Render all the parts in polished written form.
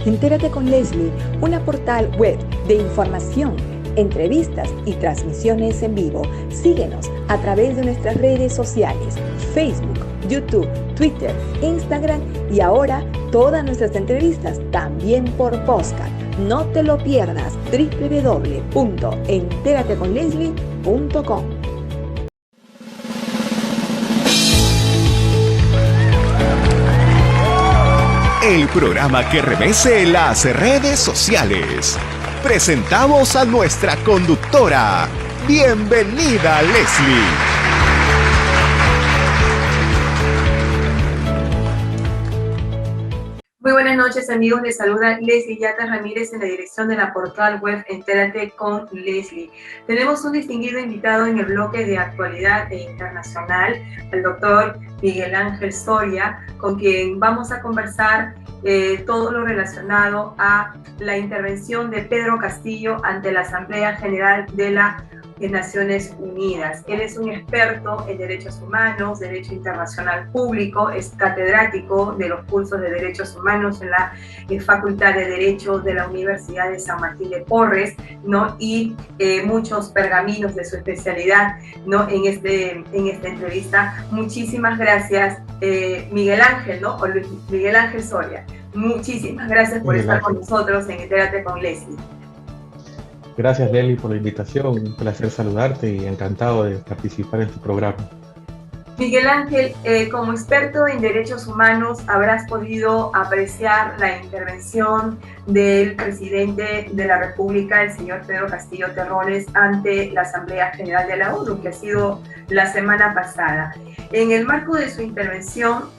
Entérate con Leslie, una portal web de información, entrevistas y transmisiones en vivo. Síguenos a través de nuestras redes sociales, Facebook, YouTube, Twitter, Instagram y ahora todas nuestras entrevistas también por podcast. No te lo pierdas, www.enterateconleslie.com. El programa que remece las redes sociales. Presentamos a nuestra conductora. Bienvenida, Leslie. Muy buenas noches, amigos. Les saluda Leslie Yatas Ramírez en la dirección de la portal web Entérate con Leslie. Tenemos un distinguido invitado en el bloque de actualidad e internacional, el doctor Miguel Ángel Soria, con quien vamos a conversar todo lo relacionado a la intervención de Pedro Castillo ante la Asamblea General de las Naciones Unidas. Él es un experto en derechos humanos, derecho internacional público, es catedrático de los cursos de derechos humanos en la Facultad de Derecho de la Universidad de San Martín de Porres, ¿no? Y muchos pergaminos de su especialidad, ¿no? en esta entrevista. Muchísimas gracias, Miguel Ángel, ¿no? O Miguel Ángel Soria. Muchísimas gracias por estar con nosotros en Entérate con Leslie. Gracias, Leslie, por la invitación. Un placer saludarte y encantado de participar en tu programa. Miguel Ángel, como experto en derechos humanos, habrás podido apreciar la intervención del presidente de la República, el señor Pedro Castillo Terrones, ante la Asamblea General de la ONU, que ha sido la semana pasada. En el marco de su intervención,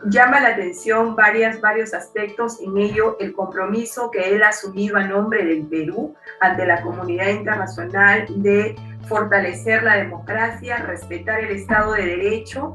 llama la atención varios aspectos, en ello el compromiso que él ha asumido a nombre del Perú ante la comunidad internacional de fortalecer la democracia, respetar el Estado de Derecho,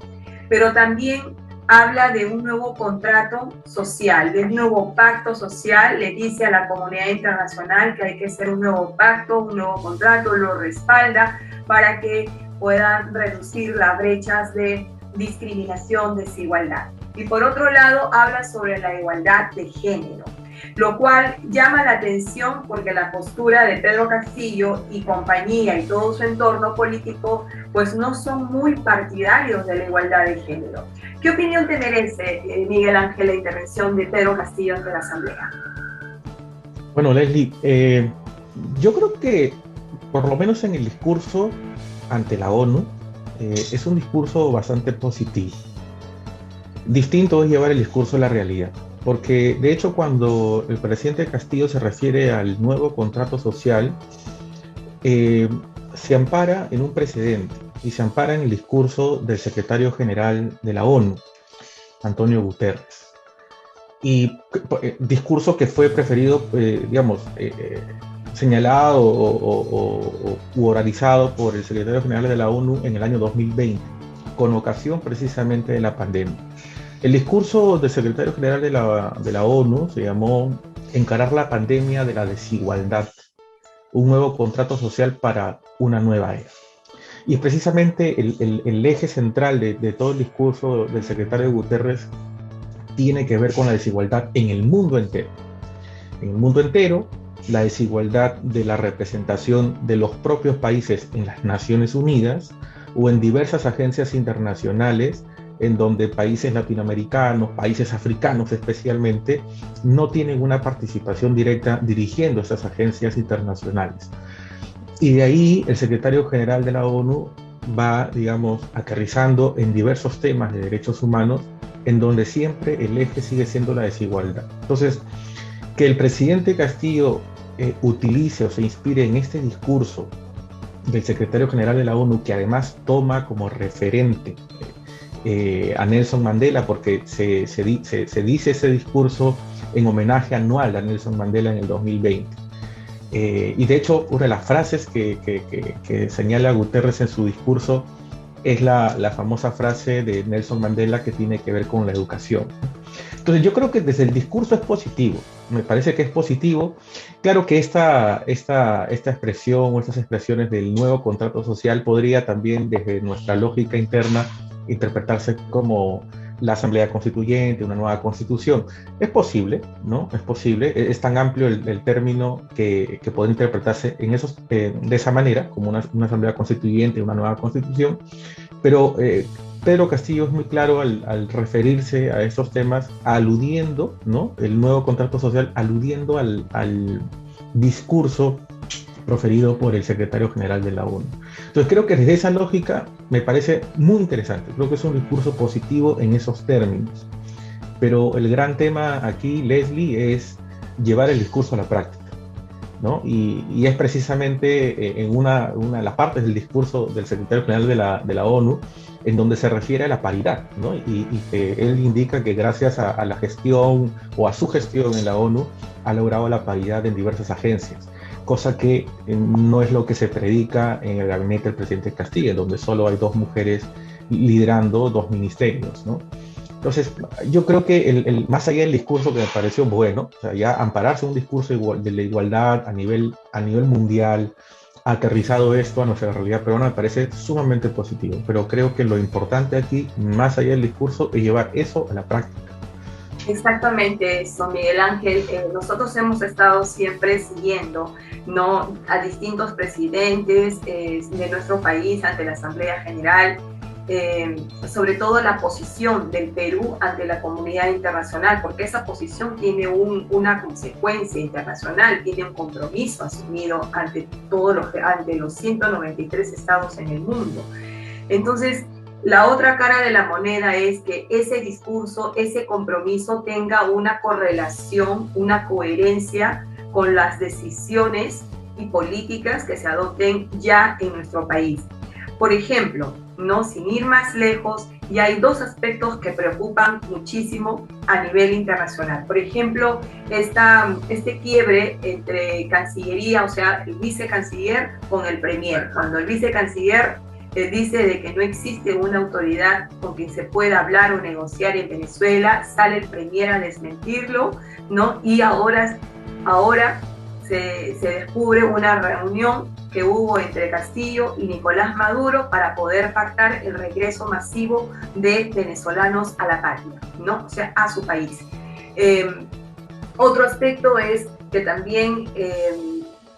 pero también habla de un nuevo contrato social, de un nuevo pacto social. Le dice a la comunidad internacional que hay que hacer un nuevo pacto, un nuevo contrato, lo respalda para que puedan reducir las brechas de discriminación, desigualdad. Y por otro lado, habla sobre la igualdad de género, lo cual llama la atención porque la postura de Pedro Castillo y compañía y todo su entorno político pues no son muy partidarios de la igualdad de género. ¿Qué opinión te merece, Miguel Ángel, la intervención de Pedro Castillo ante la Asamblea? Bueno, Leslie, yo creo que por lo menos en el discurso ante la ONU es un discurso bastante positivo. Distinto es llevar el discurso a la realidad. Porque, de hecho, cuando el presidente Castillo se refiere al nuevo contrato social, se ampara en un precedente y se ampara en el discurso del secretario general de la ONU, Antonio Guterres. Y discurso que fue preferido, señalado u oralizado por el secretario general de la ONU en el año 2020, con ocasión precisamente de la pandemia. El discurso del secretario general de la ONU se llamó Encarar la pandemia de la desigualdad, un nuevo contrato social para una nueva era. Y precisamente el eje central de todo el discurso del secretario Guterres tiene que ver con la desigualdad en el mundo entero. En el mundo entero, la desigualdad de la representación de los propios países en las Naciones Unidas o en diversas agencias internacionales en donde países latinoamericanos, países africanos especialmente, no tienen una participación directa dirigiendo esas agencias internacionales. Y de ahí el secretario general de la ONU va, aterrizando en diversos temas de derechos humanos, en donde siempre el eje sigue siendo la desigualdad. Entonces, que el presidente Castillo utilice o se inspire en este discurso del secretario general de la ONU, que además toma como referente a Nelson Mandela, porque se dice ese discurso en homenaje anual a Nelson Mandela en el 2020. Y de hecho, una de las frases que señala Guterres en su discurso es la famosa frase de Nelson Mandela que tiene que ver con la educación. Entonces yo creo que desde el discurso es positivo, me parece que es positivo. Claro que esta expresión o estas expresiones del nuevo contrato social podría también desde nuestra lógica interna interpretarse como la Asamblea Constituyente, una nueva constitución. Es posible, ¿no? Es posible. Es tan amplio el término que puede interpretarse de esa manera, como una Asamblea Constituyente, una nueva constitución, pero Pedro Castillo es muy claro al referirse a estos temas, aludiendo, ¿no? El nuevo contrato social, aludiendo al discurso proferido por el secretario general de la ONU. Entonces creo que desde esa lógica me parece muy interesante, creo que es un discurso positivo en esos términos, pero el gran tema aquí, Leslie, es llevar el discurso a la práctica, ¿no? Y es precisamente en una de las partes del discurso del secretario general de la ONU en donde se refiere a la paridad, ¿no? Y que él indica que gracias a la gestión o a su gestión en la ONU ha logrado la paridad en diversas agencias, cosa que no es lo que se predica en el gabinete del presidente Castillo, donde solo hay 2 mujeres liderando 2 ministerios, ¿no? Entonces, yo creo que más allá del discurso que me pareció bueno, o sea, ya ampararse en un discurso de la igualdad a nivel mundial, aterrizado esto a nuestra realidad peruana, me parece sumamente positivo, pero creo que lo importante aquí, más allá del discurso, es llevar eso a la práctica. Exactamente eso, Miguel Ángel. Nosotros hemos estado siempre siguiendo, ¿no?, a distintos presidentes de nuestro país ante la Asamblea General, sobre todo la posición del Perú ante la comunidad internacional, porque esa posición tiene una consecuencia internacional, tiene un compromiso asumido ante los 193 estados en el mundo. Entonces, la otra cara de la moneda es que ese discurso, ese compromiso tenga una correlación, una coherencia con las decisiones y políticas que se adopten ya en nuestro país. Por ejemplo, no, sin ir más lejos, y hay 2 aspectos que preocupan muchísimo a nivel internacional. Por ejemplo, este quiebre entre Cancillería, o sea, el vicecanciller con el premier. Cuando el vicecanciller dice de que no existe una autoridad con quien se pueda hablar o negociar en Venezuela, sale el premier a desmentirlo, ¿no? Y ahora se descubre una reunión que hubo entre Castillo y Nicolás Maduro para poder pactar el regreso masivo de venezolanos a la patria, ¿no? O sea, a su país. Otro aspecto es que también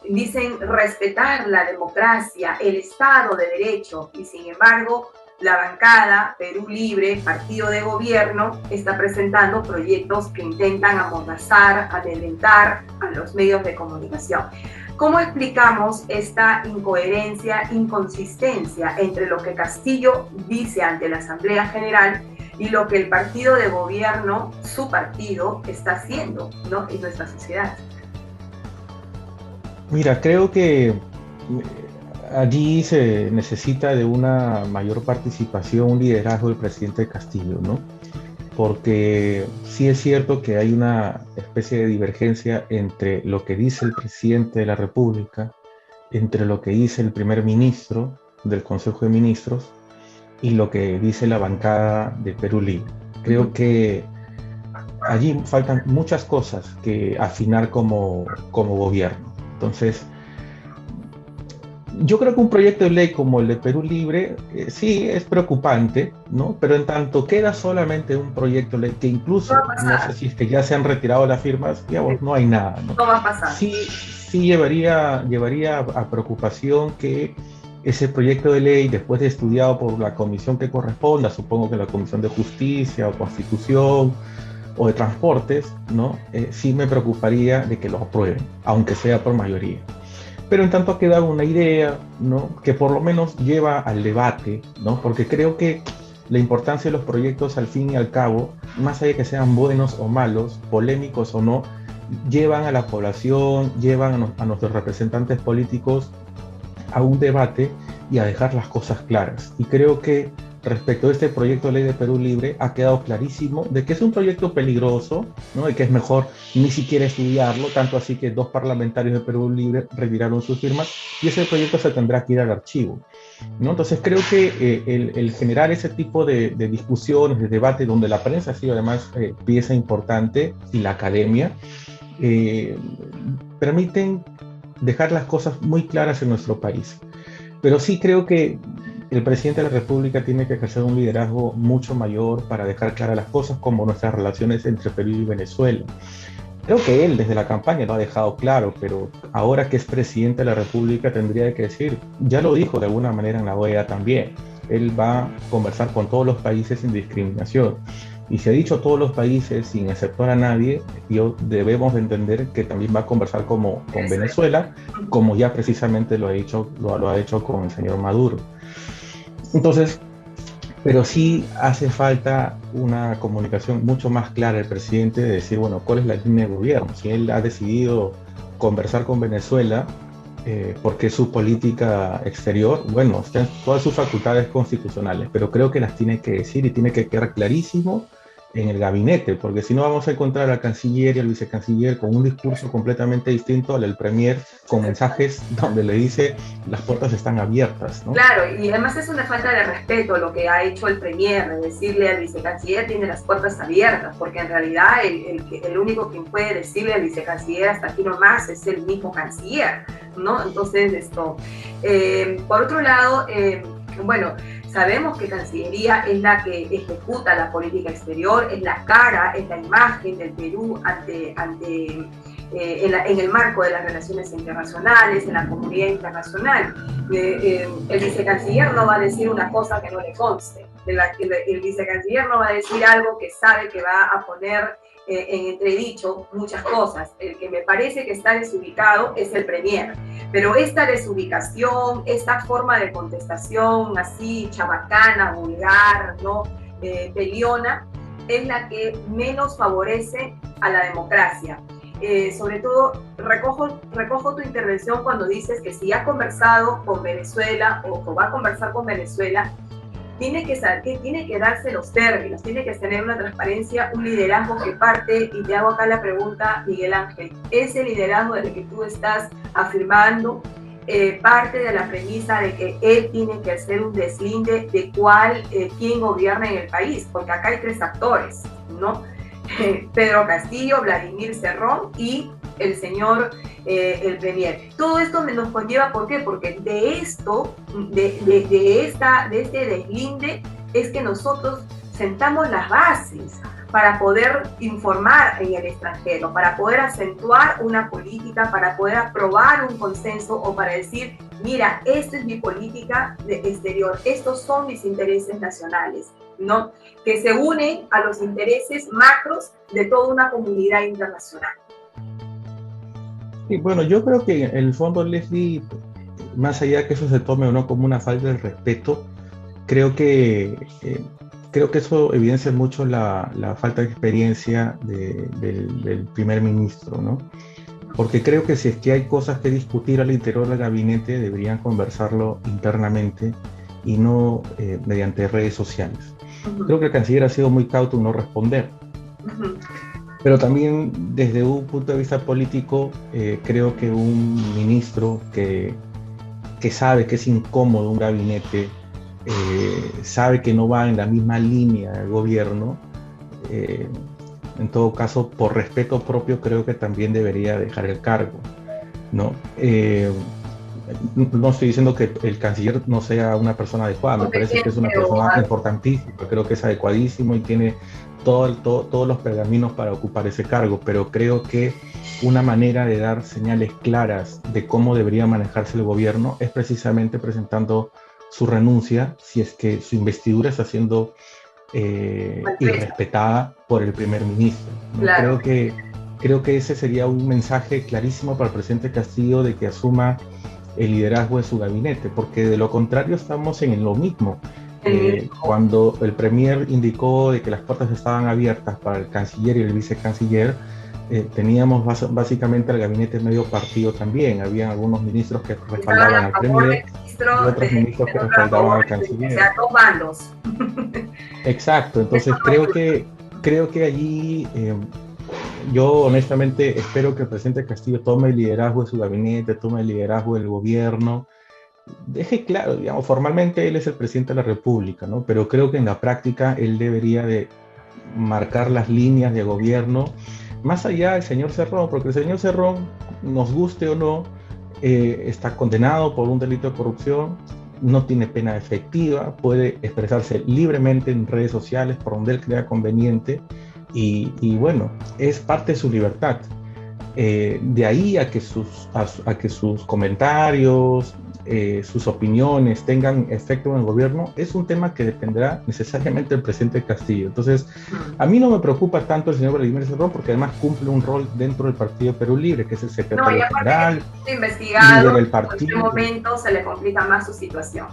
dicen respetar la democracia, el Estado de Derecho, y sin embargo la bancada Perú Libre, partido de gobierno, está presentando proyectos que intentan amordazar, amedrentar a los medios de comunicación. ¿Cómo explicamos esta incoherencia, inconsistencia entre lo que Castillo dice ante la Asamblea General y lo que el partido de gobierno, su partido, está haciendo, ¿no?, en nuestra sociedad? Mira, creo que allí se necesita de una mayor participación, un liderazgo del presidente Castillo, ¿no? Porque sí es cierto que hay una especie de divergencia entre lo que dice el presidente de la República, entre lo que dice el primer ministro del Consejo de Ministros y lo que dice la bancada de Perú Libre. Creo que allí faltan muchas cosas que afinar como gobierno. Entonces, yo creo que un proyecto de ley como el de Perú Libre sí es preocupante, ¿no? Pero en tanto queda solamente un proyecto de ley que incluso, no sé si es que ya se han retirado las firmas, digamos, no hay nada, ¿no? No va a pasar. Sí llevaría a preocupación que ese proyecto de ley, después de estudiado por la comisión que corresponda, supongo que la Comisión de Justicia o Constitución o de Transportes, ¿no? Sí me preocuparía de que lo aprueben, aunque sea por mayoría. Pero en tanto ha quedado una idea, ¿no?, que por lo menos lleva al debate, ¿no? Porque creo que la importancia de los proyectos, al fin y al cabo, más allá de que sean buenos o malos, polémicos o no, llevan a la población, llevan a nuestros representantes políticos a un debate y a dejar las cosas claras. Y creo que respecto a este proyecto de ley de Perú Libre ha quedado clarísimo de que es un proyecto peligroso, ¿no?, y que es mejor ni siquiera estudiarlo, tanto así que 2 parlamentarios de Perú Libre retiraron sus firmas y ese proyecto se tendrá que ir al archivo, ¿no? Entonces creo que el generar ese tipo de discusiones, de debate, donde la prensa ha sido además pieza importante y la academia, permiten dejar las cosas muy claras en nuestro país. Pero sí creo que el presidente de la República tiene que ejercer un liderazgo mucho mayor para dejar claras las cosas, como nuestras relaciones entre Perú y Venezuela. Creo que él desde la campaña lo ha dejado claro, pero ahora que es presidente de la República tendría que decir, ya lo dijo de alguna manera en la OEA también, él va a conversar con todos los países sin discriminación. Y se ha dicho todos los países sin exceptuar a nadie, debemos de entender que también va a conversar con Venezuela, como ya precisamente lo ha hecho con el señor Maduro. Entonces, pero sí hace falta una comunicación mucho más clara del presidente de decir, bueno, cuál es la línea de gobierno. Si él ha decidido conversar con Venezuela, porque es su política exterior, bueno, están todas sus facultades constitucionales, pero creo que las tiene que decir y tiene que quedar clarísimo en el gabinete, porque si no vamos a encontrar al canciller y al vicecanciller con un discurso completamente distinto al del premier, con mensajes donde le dice las puertas están abiertas, ¿no? Claro, y además es una falta de respeto lo que ha hecho el premier, de decirle al vicecanciller tiene las puertas abiertas, porque en realidad el único quien puede decirle al vicecanciller hasta aquí nomás es el mismo canciller, ¿no? Entonces por otro lado, bueno, sabemos que Cancillería es la que ejecuta la política exterior, es la cara, es la imagen del Perú en el marco de las relaciones internacionales, en la comunidad internacional. El vicecanciller no va a decir una cosa que no le conste. El vicecanciller no va a decir algo que sabe que va a poner en entredicho muchas cosas. El que me parece que está desubicado es el premier. Pero esta desubicación, esta forma de contestación así chabacana, vulgar, ¿no? Peleona, es la que menos favorece a la democracia. Sobre todo, recojo tu intervención cuando dices que si ha conversado con Venezuela o va a conversar con Venezuela, tiene que darse los términos, tiene que tener una transparencia, un liderazgo que parte, y te hago acá la pregunta, Miguel Ángel, ese liderazgo del que tú estás afirmando parte de la premisa de que él tiene que hacer un deslinde de quién gobierna en el país, porque acá hay tres actores, ¿no? Pedro Castillo, Vladimir Cerrón y el señor el premier. Todo esto nos conlleva, ¿por qué? Porque de este deslinde es que nosotros sentamos las bases para poder informar en el extranjero, para poder acentuar una política, para poder aprobar un consenso o para decir, mira, esta es mi política exterior, estos son mis intereses nacionales, ¿no? Que se unen a los intereses macros de toda una comunidad internacional. Sí, bueno, yo creo que en el fondo, Leslie, más allá de que eso se tome o no como una falta de respeto, creo que eso evidencia mucho la falta de experiencia del primer ministro, ¿no? Porque creo que si es que hay cosas que discutir al interior del gabinete, deberían conversarlo internamente y no mediante redes sociales. Creo que el canciller ha sido muy cauto en no responder. Pero también desde un punto de vista político, creo que un ministro que sabe que es incómodo un gabinete, sabe que no va en la misma línea del gobierno, en todo caso, por respeto propio, creo que también debería dejar el cargo, ¿no? No estoy diciendo que el canciller no sea una persona adecuada, me parece que es una persona importantísima, creo que es adecuadísimo y tiene todos los pergaminos para ocupar ese cargo, pero creo que una manera de dar señales claras de cómo debería manejarse el gobierno es precisamente presentando su renuncia si es que su investidura está siendo irrespetada por el primer ministro, ¿no? Claro. Creo que ese sería un mensaje clarísimo para el presidente Castillo de que asuma el liderazgo de su gabinete, porque de lo contrario estamos en lo mismo. Cuando el premier indicó de que las puertas estaban abiertas para el canciller y el vicecanciller, teníamos básicamente al gabinete medio partido también. Había algunos ministros que respaldaban al premier y otros ministros que respaldaban al canciller. O sea, dos bandos. Exacto, entonces creo que allí yo honestamente espero que el presidente Castillo tome el liderazgo de su gabinete, tome el liderazgo del gobierno. Deje claro, digamos, formalmente él es el presidente de la República, ¿no? Pero creo que en la práctica él debería de marcar las líneas de gobierno, más allá del señor Cerrón, porque el señor Cerrón, nos guste o no, está condenado por un delito de corrupción, no tiene pena efectiva, puede expresarse libremente en redes sociales por donde él crea conveniente y bueno, es parte de su libertad. De ahí a que sus comentarios, sus opiniones tengan efecto en el gobierno, es un tema que dependerá necesariamente del presidente Castillo. Entonces, a mí no me preocupa tanto el señor Vladimir Cerrón, porque además cumple un rol dentro del Partido Perú Libre, que es el secretario general, investigado, líder del partido. En este momento se le complica más su situación.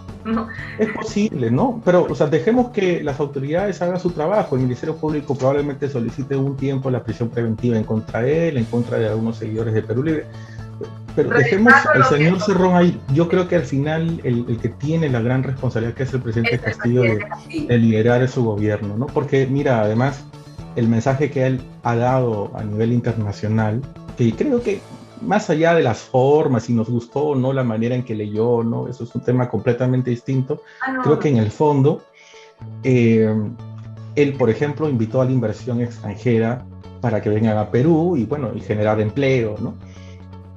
Es posible, ¿no? Pero, o sea, dejemos que las autoridades hagan su trabajo. El Ministerio Público probablemente solicite un tiempo la prisión preventiva en contra de él, en contra de algunos seguidores de Perú Libre. Pero dejemos al señor Cerrón ahí. Yo creo que al final el que tiene la gran responsabilidad, que es el presidente Castillo, de liderar su gobierno, ¿no? Porque mira, además, el mensaje que él ha dado a nivel internacional, que creo que más allá de las formas, si nos gustó o no la manera en que leyó, ¿no? Eso es un tema completamente distinto. Creo que en el fondo, él, por ejemplo, invitó a la inversión extranjera para que vengan a Perú y, bueno, y generar empleo, ¿no?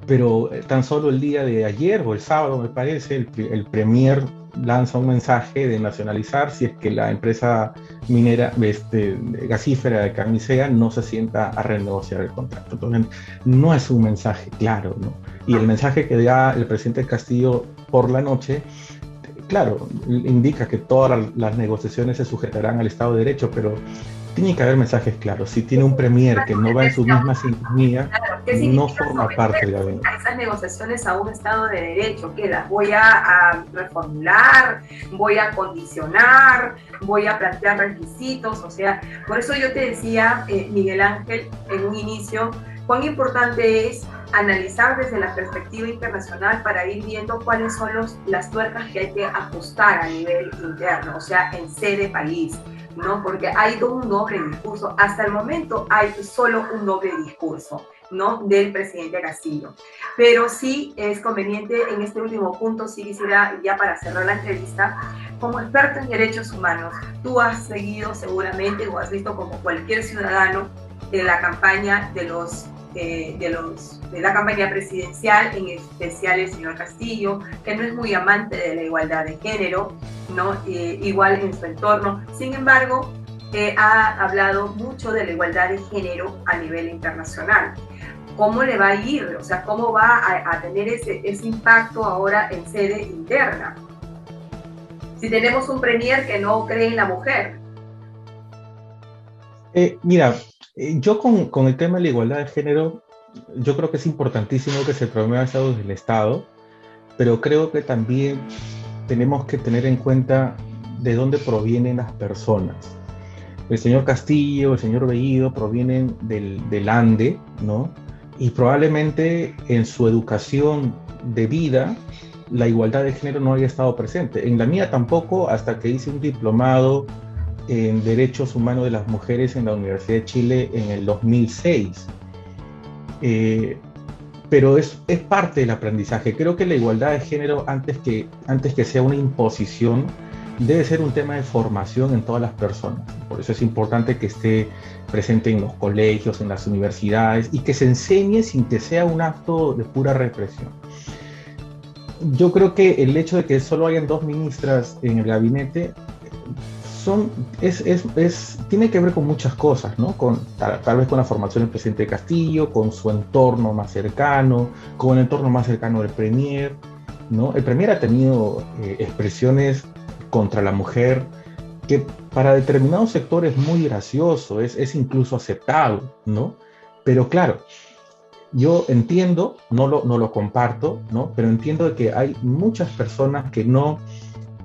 Pero tan solo el día de ayer o el sábado, me parece, el premier lanza un mensaje de nacionalizar si es que la empresa minera gasífera de Camisea no se sienta a renegociar el contrato. Entonces, no es un mensaje claro, ¿no? Y el mensaje que da el presidente Castillo por la noche, claro, indica que todas las negociaciones se sujetarán al Estado de Derecho, pero tiene que haber mensajes claros. Si tiene un premier que no va en su misma sintonía, no forma parte del gabinete. Esas negociaciones a un Estado de Derecho, que las voy a reformular, voy a condicionar, voy a plantear requisitos, o sea, por eso yo te decía, Miguel Ángel, en un inicio, cuán importante es analizar desde la perspectiva internacional para ir viendo cuáles son las tuercas que hay que ajustar a nivel interno, o sea, en sede país, ¿no? Porque hay un doble discurso. Hasta el momento hay solo un doble discurso, ¿no? Del presidente Castillo. Pero sí es conveniente en este último punto, sí quisiera, ya para cerrar la entrevista, como experto en derechos humanos, tú has seguido seguramente o has visto como cualquier ciudadano la campaña de la campaña presidencial, en especial el señor Castillo, que no es muy amante de la igualdad de género, ¿no? Igual en su entorno. Sin embargo, ha hablado mucho de la igualdad de género a nivel internacional. ¿Cómo le va a ir? O sea, ¿cómo va a tener ese impacto ahora en sede interna? Si tenemos un premier que no cree en la mujer. Mira, yo con el tema de la igualdad de género, yo creo que es importantísimo que se promueva eso desde el Estado, pero creo que también tenemos que tener en cuenta de dónde provienen las personas. El señor Castillo, el señor Bellido provienen del Ande, ¿no? Y probablemente en su educación de vida la igualdad de género no haya estado presente. En la mía tampoco, hasta que hice un diplomado en Derechos Humanos de las Mujeres en la Universidad de Chile en el 2006. Pero es parte del aprendizaje. Creo que la igualdad de género, antes que sea una imposición, debe ser un tema de formación en todas las personas. Por eso es importante que esté presente en los colegios, en las universidades, y que se enseñe sin que sea un acto de pura represión. Yo creo que el hecho de que solo hayan 2 ministras en el gabinete tiene que ver con muchas cosas, ¿no? Tal vez con la formación del presidente Castillo, con su entorno más cercano, con el entorno más cercano del premier, ¿no? El premier ha tenido expresiones contra la mujer que para determinados sectores es muy gracioso, es incluso aceptado, ¿no? Pero claro, yo entiendo, no lo comparto, ¿no? Pero entiendo que hay muchas personas que no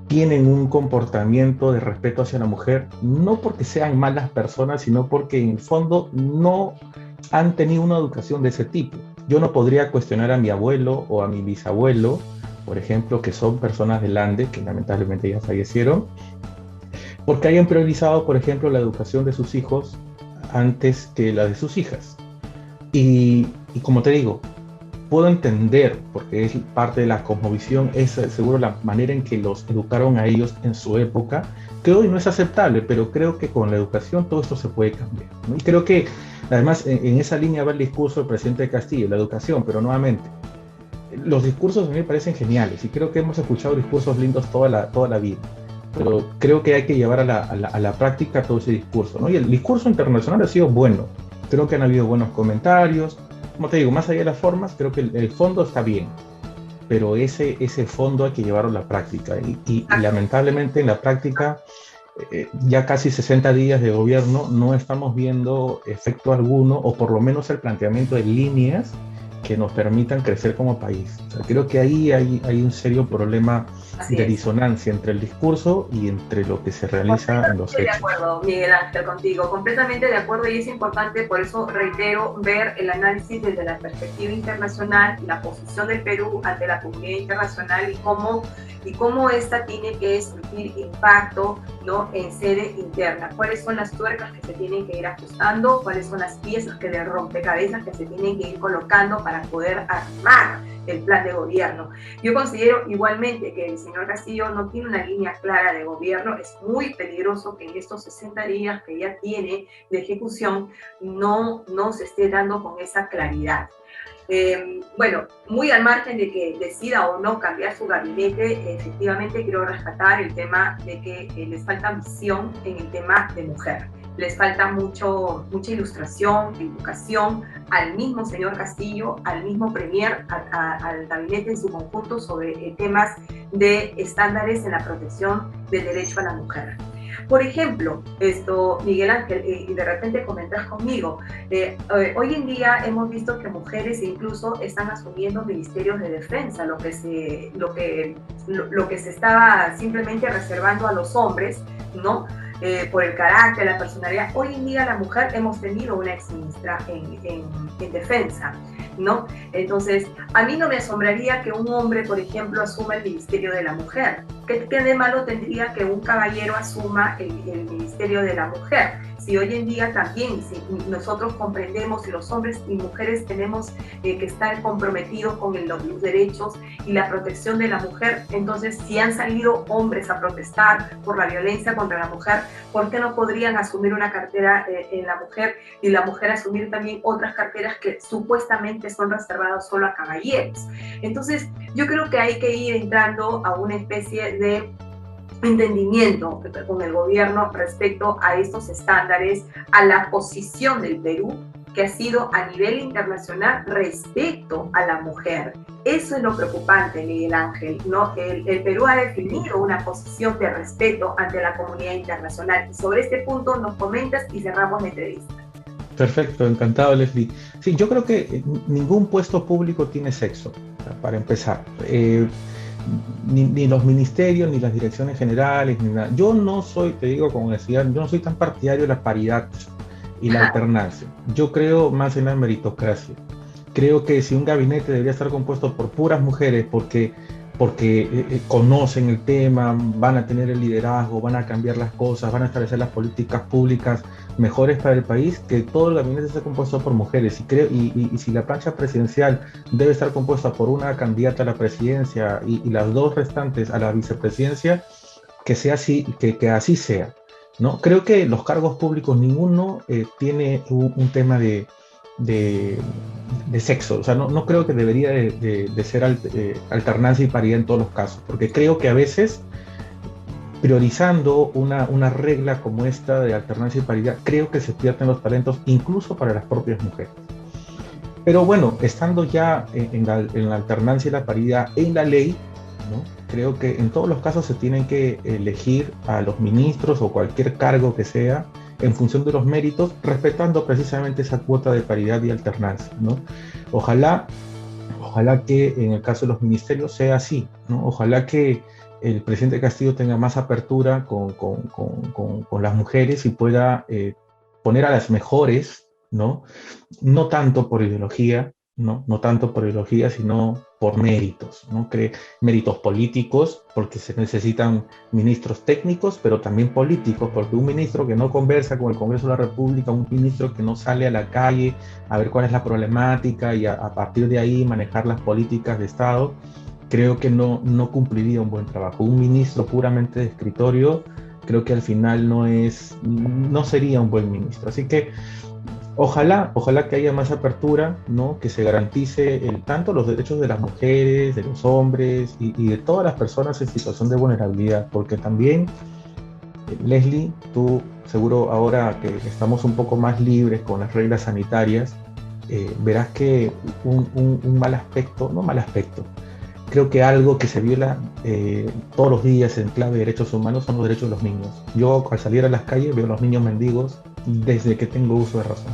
tienen un comportamiento de respeto hacia la mujer, no porque sean malas personas, sino porque en el fondo no han tenido una educación de ese tipo. Yo no podría cuestionar a mi abuelo o a mi bisabuelo, por ejemplo, que son personas del Ande, que lamentablemente ya fallecieron, porque hayan priorizado, por ejemplo, la educación de sus hijos antes que la de sus hijas. Y como te digo, puedo entender, porque es parte de la cosmovisión, es seguro la manera en que los educaron a ellos en su época, que hoy no es aceptable, pero creo que con la educación todo esto se puede cambiar, ¿no? Y creo que, además, en esa línea va el discurso del presidente Castillo, la educación, pero nuevamente, los discursos a mí me parecen geniales y creo que hemos escuchado discursos lindos toda la vida, pero creo que hay que llevar a la práctica todo ese discurso, ¿no? Y el discurso internacional ha sido bueno, creo que han habido buenos comentarios, como te digo, más allá de las formas, creo que el fondo está bien, pero ese fondo hay que llevarlo a la práctica y lamentablemente en la práctica ya casi 60 días de gobierno no estamos viendo efecto alguno o por lo menos el planteamiento de líneas que nos permitan crecer como país. O sea, creo que ahí hay un serio problema de disonancia entre el discurso y entre lo que se realiza en los hechos. De acuerdo, Miguel Ángel, contigo, completamente de acuerdo, y es importante, por eso reitero, ver el análisis desde la perspectiva internacional, la posición del Perú ante la comunidad internacional y cómo esta tiene que surgir impacto, ¿no?, en sede interna. ¿Cuáles son las tuercas que se tienen que ir ajustando? ¿Cuáles son las piezas de rompecabezas que se tienen que ir colocando para poder armar el plan de gobierno? Yo considero igualmente que el señor Castillo no tiene una línea clara de gobierno. Es muy peligroso que en estos 60 días que ya tiene de ejecución no se esté dando con esa claridad. Bueno, muy al margen de que decida o no cambiar su gabinete, efectivamente quiero rescatar el tema de que les falta visión en el tema de mujer. Les falta mucha ilustración, educación al mismo señor Castillo, al mismo premier, al gabinete en su conjunto sobre temas de estándares en la protección del derecho a la mujer. Por ejemplo, Miguel Ángel, y de repente comentas conmigo, hoy en día hemos visto que mujeres incluso están asumiendo ministerios de defensa, lo que se estaba simplemente reservando a los hombres, ¿no? Por el carácter, la personalidad. Hoy en día la mujer hemos tenido una exministra en defensa, ¿no? Entonces, a mí no me asombraría que un hombre, por ejemplo, asuma el Ministerio de la Mujer. ¿Qué de malo tendría que un caballero asuma el Ministerio de la Mujer? Si hoy en día también, si nosotros comprendemos, si los hombres y mujeres tenemos que estar comprometidos con los derechos y la protección de la mujer, entonces si han salido hombres a protestar por la violencia contra la mujer, ¿por qué no podrían asumir una cartera en la mujer y la mujer asumir también otras carteras que supuestamente son reservadas solo a caballeros? Entonces yo creo que hay que ir entrando a una especie de entendimiento con el gobierno respecto a estos estándares, a la posición del Perú que ha sido a nivel internacional respecto a la mujer. Eso es lo preocupante, Miguel Ángel, ¿no? El Perú ha definido una posición de respeto ante la comunidad internacional y sobre este punto nos comentas y cerramos la entrevista. Perfecto, encantado, Leslie. Sí, yo creo que ningún puesto público tiene sexo, para empezar. Ni los ministerios, ni las direcciones generales, ni nada. Yo no soy, te digo como decía, yo no soy tan partidario de la paridad y la alternancia. Yo creo más en la meritocracia. Creo que si un gabinete debería estar compuesto por puras mujeres porque conocen el tema, van a tener el liderazgo, van a cambiar las cosas, van a establecer las políticas públicas mejores para el país, que todo el gabinete esté compuesto por mujeres. Y si la plancha presidencial debe estar compuesta por una candidata a la presidencia y las dos restantes a la vicepresidencia, que sea así, que así sea, ¿no? Creo que los cargos públicos ninguno tiene un tema de sexo. O sea, no creo que debería de ser alternancia y paridad en todos los casos, porque creo que a veces priorizando una regla como esta de alternancia y paridad, creo que se pierden los talentos incluso para las propias mujeres. Pero bueno, estando ya en la alternancia y la paridad en la ley, ¿no? Creo que en todos los casos se tienen que elegir a los ministros o cualquier cargo que sea en función de los méritos, respetando precisamente esa cuota de paridad y alternancia, ¿no? Ojalá que en el caso de los ministerios sea así, ¿no? Ojalá que el presidente Castillo tenga más apertura con las mujeres y pueda poner a las mejores, ¿no? No tanto por ideología, ¿no? No tanto por ideología, sino por méritos, ¿no? Méritos políticos, porque se necesitan ministros técnicos, pero también políticos, porque un ministro que no conversa con el Congreso de la República, un ministro que no sale a la calle a ver cuál es la problemática y a partir de ahí manejar las políticas de Estado, creo que no cumpliría un buen trabajo. Un ministro puramente de escritorio, creo que al final no sería un buen ministro. Así que Ojalá que haya más apertura, ¿no? Que se garantice tanto los derechos de las mujeres, de los hombres y de todas las personas en situación de vulnerabilidad, porque también, Leslie, tú seguro ahora que estamos un poco más libres con las reglas sanitarias, verás que un mal aspecto, no mal aspecto, creo que algo que se viola todos los días en clave de derechos humanos son los derechos de los niños. Yo al salir a las calles veo a los niños mendigos desde que tengo uso de razón.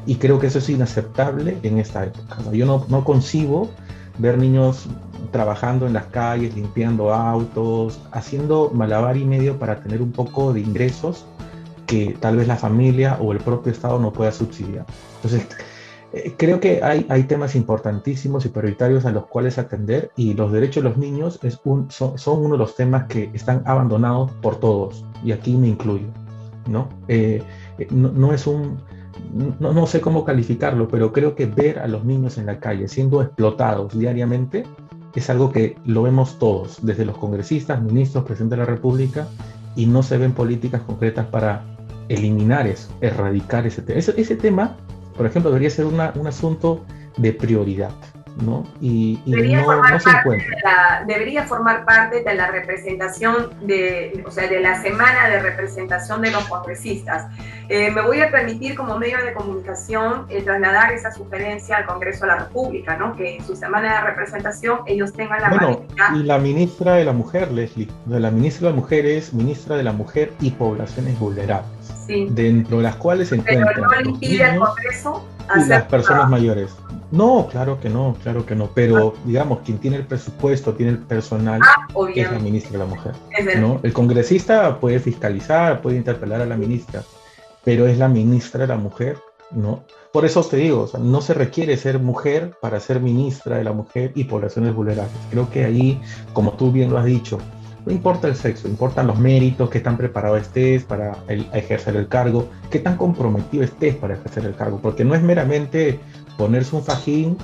Y creo que eso es inaceptable en esta época. Yo no concibo ver niños trabajando en las calles, limpiando autos, haciendo malabar y medio para tener un poco de ingresos que tal vez la familia o el propio Estado no pueda subsidiar. Entonces, creo que hay temas importantísimos y prioritarios a los cuales atender, y los derechos de los niños son uno de los temas que están abandonados por todos, y aquí me incluyo, ¿no? No sé cómo calificarlo, pero creo que ver a los niños en la calle siendo explotados diariamente es algo que lo vemos todos, desde los congresistas, ministros, presidente de la República, y no se ven políticas concretas para eliminar eso, erradicar ese tema. Ese tema, por ejemplo, debería ser un asunto de prioridad, ¿no? Y no se encuentra. Debería formar parte de la representación, o sea, de la semana de representación de los congresistas. Me voy a permitir, como medio de comunicación, trasladar esa sugerencia al Congreso de la República, ¿no? Que en su semana de representación ellos tengan la amabilidad. Y la ministra de la Mujer, Leslie, la ministra de la Mujer es ministra de la Mujer y Poblaciones Vulnerables, sí, dentro de las cuales se encuentran no le impide al Congreso y las personas mayores. No, claro que no, pero digamos, quien tiene el presupuesto, tiene el personal, es la ministra de la Mujer, ¿no? El congresista puede fiscalizar, puede interpelar a la ministra, pero es la ministra de la Mujer, ¿no? Por eso te digo, o sea, no se requiere ser mujer para ser ministra de la Mujer y Poblaciones Vulnerables. Creo que ahí, como tú bien lo has dicho, no importa el sexo, importan los méritos, qué tan preparado estés para ejercer el cargo, qué tan comprometido estés para ejercer el cargo, porque no es meramente ponerse un fajín,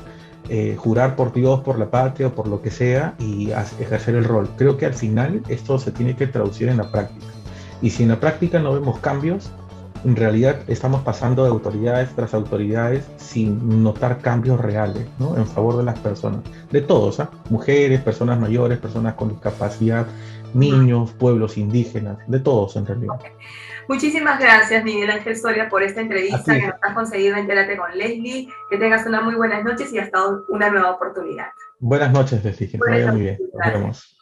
jurar por Dios, por la patria o por lo que sea y ejercer el rol. Creo que al final esto se tiene que traducir en la práctica. Y si en la práctica no vemos cambios, en realidad estamos pasando de autoridades tras autoridades sin notar cambios reales, ¿no? En favor de las personas, de todos, ¿eh? Mujeres, personas mayores, personas con discapacidad, niños, pueblos indígenas, de todos en realidad. Okay. Muchísimas gracias, Miguel Ángel Soria, por esta entrevista que nos has conseguido. Entérate con Leslie. Que tengas unas muy buenas noches y hasta una nueva oportunidad. Buenas noches, Leslie, que te vaya muy bien. Nos vemos.